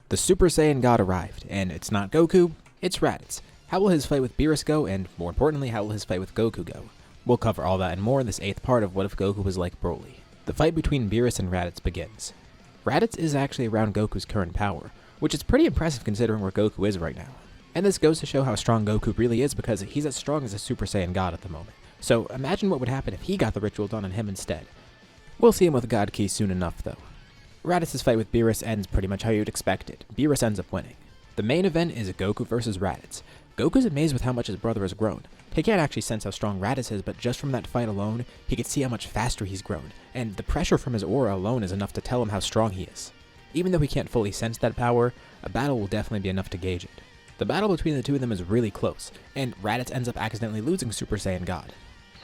The Super Saiyan God arrived, and it's not Goku, it's Raditz. How will his fight with Beerus go, and more importantly, how will his fight with Goku go? We'll cover all that and more in this 8th part of What If Goku Was Like Broly. The fight between Beerus and Raditz begins. Raditz is actually around Goku's current power, which is pretty impressive considering where Goku is right now. And this goes to show how strong Goku really is because he's as strong as a Super Saiyan God at the moment. So imagine what would happen if he got the ritual done on him instead. We'll see him with God Ki soon enough though. Raditz's fight with Beerus ends pretty much how you'd expect it. Beerus ends up winning. The main event is Goku versus Raditz. Goku's amazed with how much his brother has grown. He can't actually sense how strong Raditz is, but just from that fight alone, he could see how much faster he's grown, and the pressure from his aura alone is enough to tell him how strong he is. Even though he can't fully sense that power, a battle will definitely be enough to gauge it. The battle between the two of them is really close, and Raditz ends up accidentally losing Super Saiyan God,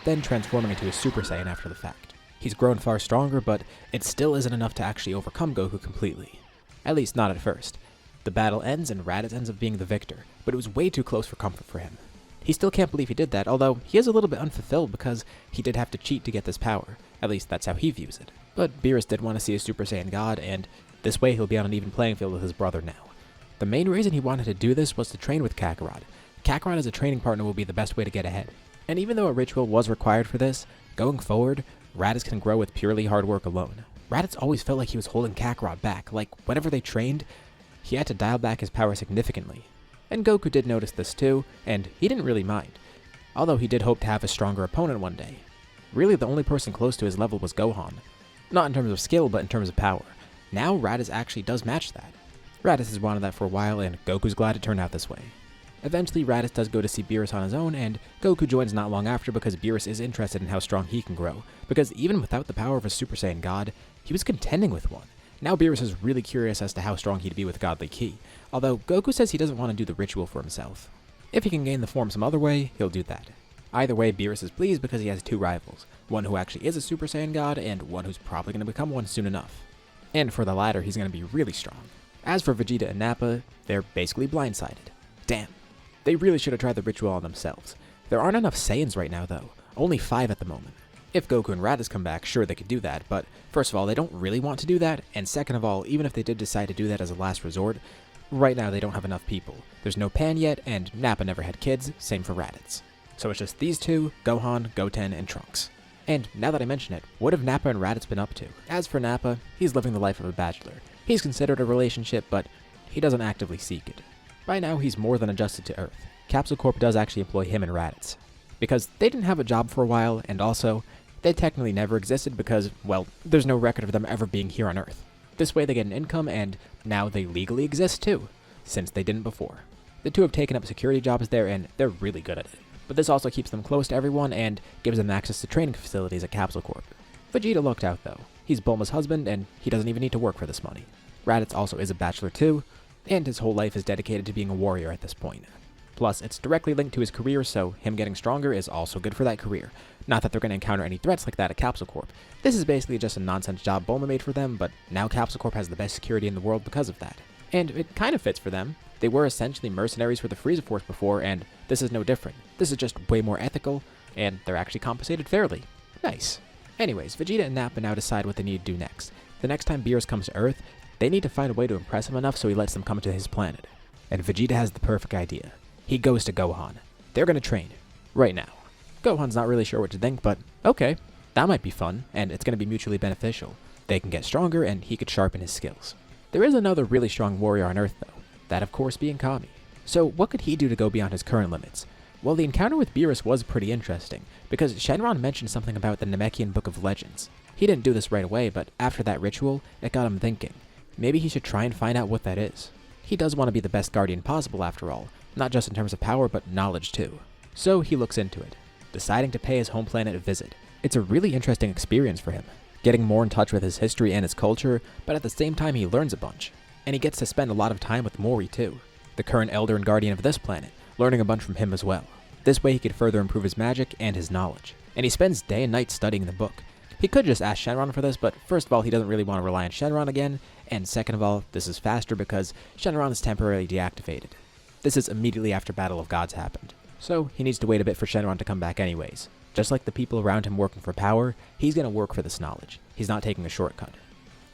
then transforming into a Super Saiyan after the fact. He's grown far stronger, but it still isn't enough to actually overcome Goku completely. At least not at first. The battle ends and Raditz ends up being the victor, but it was way too close for comfort for him. He still can't believe he did that, although he is a little bit unfulfilled because he did have to cheat to get this power. At least that's how he views it. But Beerus did want to see a Super Saiyan God, and this way he'll be on an even playing field with his brother now. The main reason he wanted to do this was to train with Kakarot. Kakarot as a training partner will be the best way to get ahead. And even though a ritual was required for this, going forward, Raditz can grow with purely hard work alone. Raditz always felt like he was holding Kakarot back, like whenever they trained, he had to dial back his power significantly. And Goku did notice this too, and he didn't really mind. Although he did hope to have a stronger opponent one day. Really the only person close to his level was Gohan. Not in terms of skill, but in terms of power. Now Raditz actually does match that. Raditz has wanted that for a while, and Goku's glad it turned out this way. Eventually, Raditz does go to see Beerus on his own, and Goku joins not long after because Beerus is interested in how strong he can grow, because even without the power of a Super Saiyan God, he was contending with one. Now Beerus is really curious as to how strong he'd be with godly ki, although Goku says he doesn't want to do the ritual for himself. If he can gain the form some other way, he'll do that. Either way, Beerus is pleased because he has two rivals, one who actually is a Super Saiyan God, and one who's probably going to become one soon enough. And for the latter, he's going to be really strong. As for Vegeta and Nappa, they're basically blindsided. Damn. They really should have tried the ritual on themselves. There aren't enough Saiyans right now though, only 5 at the moment. If Goku and Raditz come back, sure they could do that, but first of all, they don't really want to do that, and second of all, even if they did decide to do that as a last resort, right now they don't have enough people. There's no Pan yet, and Nappa never had kids, same for Raditz. So it's just these two, Gohan, Goten, and Trunks. And now that I mention it, what have Nappa and Raditz been up to? As for Nappa, he's living the life of a bachelor. He's considered a relationship, but he doesn't actively seek it. By now, he's more than adjusted to Earth. Capsule Corp does actually employ him and Raditz, because they didn't have a job for a while, and also, they technically never existed because, well, there's no record of them ever being here on Earth. This way they get an income, and now they legally exist too, since they didn't before. The two have taken up security jobs there, and they're really good at it. But this also keeps them close to everyone, and gives them access to training facilities at Capsule Corp. Vegeta looked out though. He's Bulma's husband, and he doesn't even need to work for this money. Raditz also is a bachelor too, and his whole life is dedicated to being a warrior at this point. Plus, it's directly linked to his career, so him getting stronger is also good for that career. Not that they're going to encounter any threats like that at Capsule Corp. This is basically just a nonsense job Bulma made for them, but now Capsule Corp has the best security in the world because of that. And it kind of fits for them. They were essentially mercenaries for the Frieza Force before, and this is no different. This is just way more ethical, and they're actually compensated fairly. Nice. Anyways, Vegeta and Nappa now decide what they need to do next. The next time Beerus comes to Earth, they need to find a way to impress him enough so he lets them come to his planet. And Vegeta has the perfect idea. He goes to Gohan. They're going to train. Right now. Gohan's not really sure what to think, but okay, that might be fun, and it's going to be mutually beneficial. They can get stronger, and he could sharpen his skills. There is another really strong warrior on Earth, though. That, of course, being Kami. So what could he do to go beyond his current limits? Well, the encounter with Beerus was pretty interesting, because Shenron mentioned something about the Namekian Book of Legends. He didn't do this right away, but after that ritual, it got him thinking. Maybe he should try and find out what that is. He does want to be the best guardian possible after all, not just in terms of power, but knowledge too. So he looks into it, deciding to pay his home planet a visit. It's a really interesting experience for him, getting more in touch with his history and his culture, but at the same time he learns a bunch. And he gets to spend a lot of time with Mori too, the current elder and guardian of this planet, learning a bunch from him as well. This way he could further improve his magic and his knowledge. And he spends day and night studying the book. He could just ask Shenron for this, but first of all, he doesn't really want to rely on Shenron again, and second of all, this is faster because Shenron is temporarily deactivated. This is immediately after Battle of Gods happened, so he needs to wait a bit for Shenron to come back anyways. Just like the people around him working for power, he's going to work for this knowledge. He's not taking a shortcut.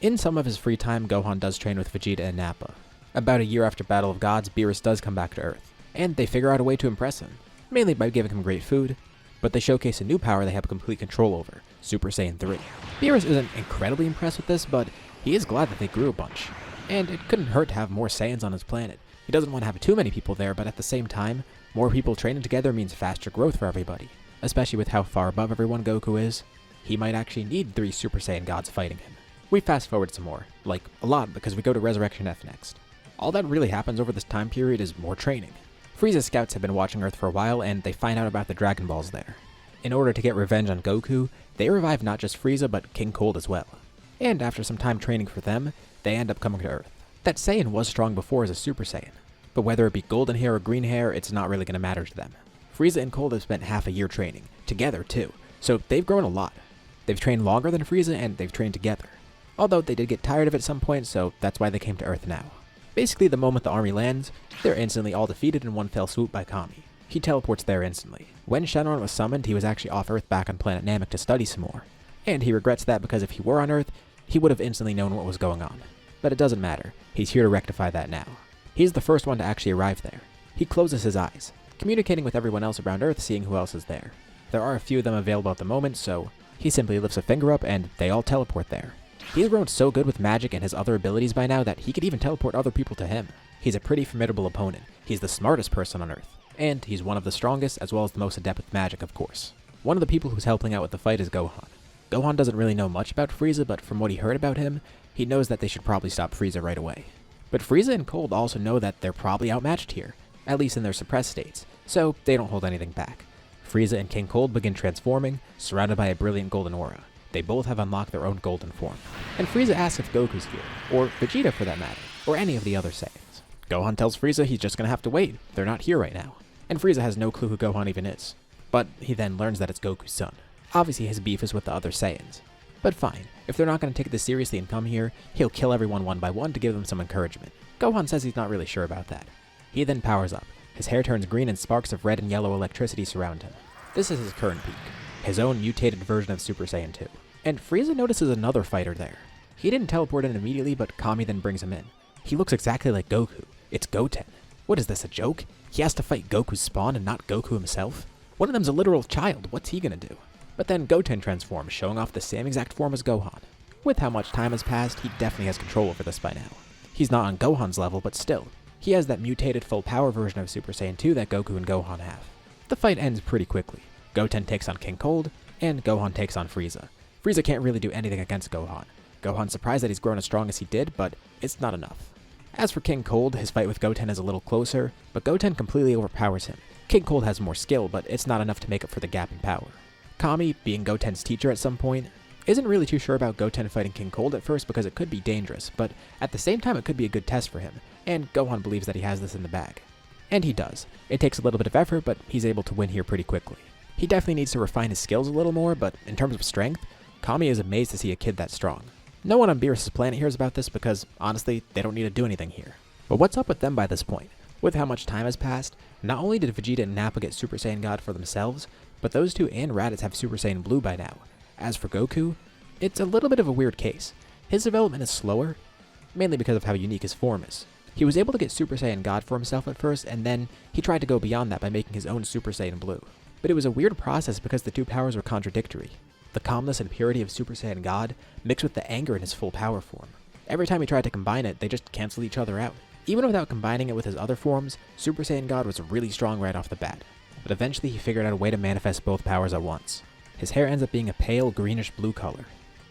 In some of his free time, Gohan does train with Vegeta and Nappa. About a year after Battle of Gods, Beerus does come back to Earth, and they figure out a way to impress him, mainly by giving him great food, but they showcase a new power they have complete control over, Super Saiyan 3. Beerus isn't incredibly impressed with this, but he is glad that they grew a bunch, and it couldn't hurt to have more Saiyans on his planet. He doesn't want to have too many people there, but at the same time, more people training together means faster growth for everybody, especially with how far above everyone Goku is. He might actually need 3 Super Saiyan gods fighting him. We fast forward some more, like a lot because we go to Resurrection F next. All that really happens over this time period is more training. Frieza's scouts have been watching Earth for a while and they find out about the Dragon Balls there. In order to get revenge on Goku, they revive not just Frieza but King Cold as well. And after some time training for them, they end up coming to Earth. That Saiyan was strong before as a Super Saiyan, but whether it be golden hair or green hair, it's not really going to matter to them. Frieza and Cold have spent half a year training, together too, so they've grown a lot. They've trained longer than Frieza and they've trained together. Although they did get tired of it at some point, so that's why they came to Earth now. Basically, the moment the army lands, they're instantly all defeated in one fell swoop by Kami. He teleports there instantly. When Shenron was summoned, he was actually off Earth back on planet Namek to study some more. And he regrets that because if he were on Earth, he would have instantly known what was going on. But it doesn't matter. He's here to rectify that now. He's the first one to actually arrive there. He closes his eyes, communicating with everyone else around Earth, seeing who else is there. There are a few of them available at the moment, so he simply lifts a finger up and they all teleport there. He's grown so good with magic and his other abilities by now that he could even teleport other people to him. He's a pretty formidable opponent. He's the smartest person on Earth. And he's one of the strongest as well as the most adept with magic, of course. One of the people who's helping out with the fight is Gohan. Gohan doesn't really know much about Frieza, but from what he heard about him, he knows that they should probably stop Frieza right away. But Frieza and Cold also know that they're probably outmatched here, at least in their suppressed states, so they don't hold anything back. Frieza and King Cold begin transforming, surrounded by a brilliant golden aura. They both have unlocked their own golden form. And Frieza asks if Goku's here, or Vegeta for that matter, or any of the other Saiyans. Gohan tells Frieza he's just gonna have to wait, they're not here right now. And Frieza has no clue who Gohan even is. But he then learns that it's Goku's son. Obviously his beef is with the other Saiyans. But fine, if they're not gonna take this seriously and come here, he'll kill everyone one by one to give them some encouragement. Gohan says he's not really sure about that. He then powers up. His hair turns green and sparks of red and yellow electricity surround him. This is his current peak, his own mutated version of Super Saiyan 2. And Frieza notices another fighter there. He didn't teleport in immediately, but Kami then brings him in. He looks exactly like Goku. It's Goten. What is this, a joke? He has to fight Goku's spawn and not Goku himself? One of them's a literal child, what's he gonna do? But then Goten transforms, showing off the same exact form as Gohan. With how much time has passed, he definitely has control over this by now. He's not on Gohan's level, but still. He has that mutated full power version of Super Saiyan 2 that Goku and Gohan have. The fight ends pretty quickly. Goten takes on King Cold, and Gohan takes on Frieza. Frieza can't really do anything against Gohan. Gohan's surprised that he's grown as strong as he did, but it's not enough. As for King Cold, his fight with Goten is a little closer, but Goten completely overpowers him. King Cold has more skill, but it's not enough to make up for the gap in power. Kami, being Goten's teacher at some point, isn't really too sure about Goten fighting King Cold at first because it could be dangerous, but at the same time it could be a good test for him, and Gohan believes that he has this in the bag. And he does. It takes a little bit of effort, but he's able to win here pretty quickly. He definitely needs to refine his skills a little more, but in terms of strength, Kami is amazed to see a kid that strong. No one on Beerus' planet hears about this because, honestly, they don't need to do anything here. But what's up with them by this point? With how much time has passed, not only did Vegeta and Nappa get Super Saiyan God for themselves, but those two and Raditz have Super Saiyan Blue by now. As for Goku, it's a little bit of a weird case. His development is slower, mainly because of how unique his form is. He was able to get Super Saiyan God for himself at first, and then he tried to go beyond that by making his own Super Saiyan Blue. But it was a weird process because the two powers were contradictory. The calmness and purity of Super Saiyan God mixed with the anger in his full power form. Every time he tried to combine it, they just canceled each other out. Even without combining it with his other forms, Super Saiyan God was really strong right off the bat. But eventually he figured out a way to manifest both powers at once. His hair ends up being a pale greenish blue color,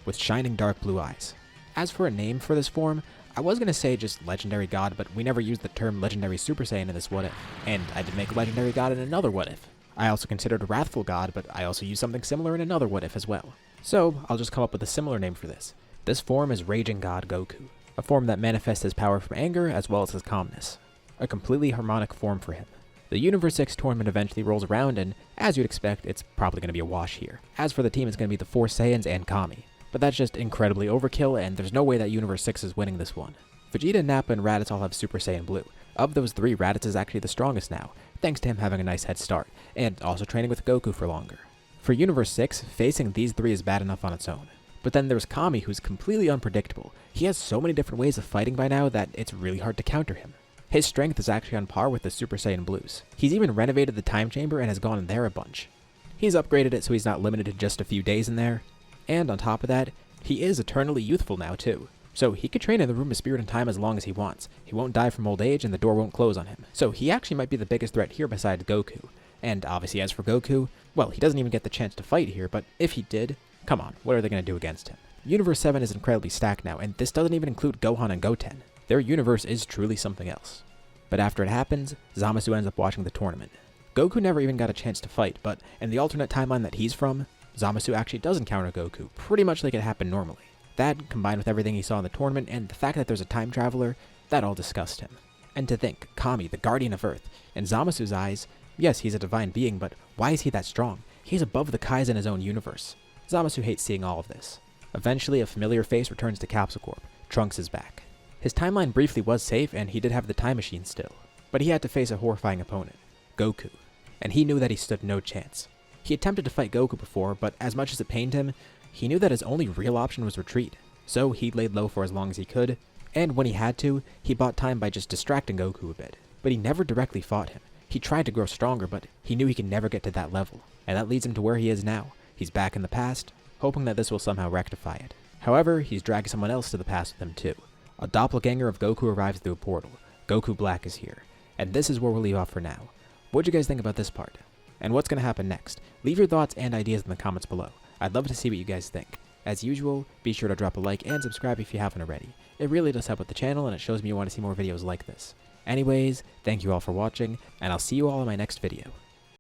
with shining dark blue eyes. As for a name for this form, I was going to say just Legendary God, but we never used the term Legendary Super Saiyan in this What If. And I did make Legendary God in another What If. I also considered Wrathful God, but I also used something similar in another What If as well. So I'll just come up with a similar name for this. This form is Raging God Goku, a form that manifests his power from anger as well as his calmness. A completely harmonic form for him. The Universe 6 tournament eventually rolls around, and as you'd expect, it's probably going to be a wash here. As for the team, it's going to be the 4 Saiyans and Kami. But that's just incredibly overkill, and there's no way that Universe 6 is winning this one. Vegeta, Nappa, and Raditz all have Super Saiyan Blue. Of those 3, Raditz is actually the strongest now, thanks to him having a nice head start, and also training with Goku for longer. For Universe 6, facing these 3 is bad enough on its own. But then there's Kami, who's completely unpredictable. He has so many different ways of fighting by now that it's really hard to counter him. His strength is actually on par with the Super Saiyan Blues. He's even renovated the time chamber and has gone in there a bunch. He's upgraded it so he's not limited to just a few days in there. And on top of that, he is eternally youthful now too. So he could train in the Room of Spirit and Time as long as he wants. He won't die from old age and the door won't close on him. So he actually might be the biggest threat here besides Goku. And obviously as for Goku, well, he doesn't even get the chance to fight here, but if he did, come on, what are they going to do against him? Universe 7 is incredibly stacked now, and this doesn't even include Gohan and Goten. Their universe is truly something else. But after it happens, Zamasu ends up watching the tournament. Goku never even got a chance to fight, but in the alternate timeline that he's from, Zamasu actually does encounter Goku, pretty much like it happened normally. That, combined with everything he saw in the tournament and the fact that there's a time traveler, that all disgusts him. And to think, Kami, the guardian of Earth, in Zamasu's eyes, yes, he's a divine being, but why is he that strong? He's above the Kais in his own universe. Zamasu hates seeing all of this. Eventually, a familiar face returns to Capsule Corp. Trunks is back. His timeline briefly was safe, and he did have the time machine still. But he had to face a horrifying opponent, Goku. And he knew that he stood no chance. He attempted to fight Goku before, but as much as it pained him, he knew that his only real option was retreat. So he laid low for as long as he could, and when he had to, he bought time by just distracting Goku a bit. But he never directly fought him. He tried to grow stronger, but he knew he could never get to that level. And that leads him to where he is now. He's back in the past, hoping that this will somehow rectify it. However, he's dragging someone else to the past with him too. A doppelganger of Goku arrives through a portal. Goku Black is here. And this is where we'll leave off for now. What'd you guys think about this part? And what's going to happen next? Leave your thoughts and ideas in the comments below. I'd love to see what you guys think. As usual, be sure to drop a like and subscribe if you haven't already. It really does help with the channel and it shows me you want to see more videos like this. Anyways, thank you all for watching, and I'll see you all in my next video.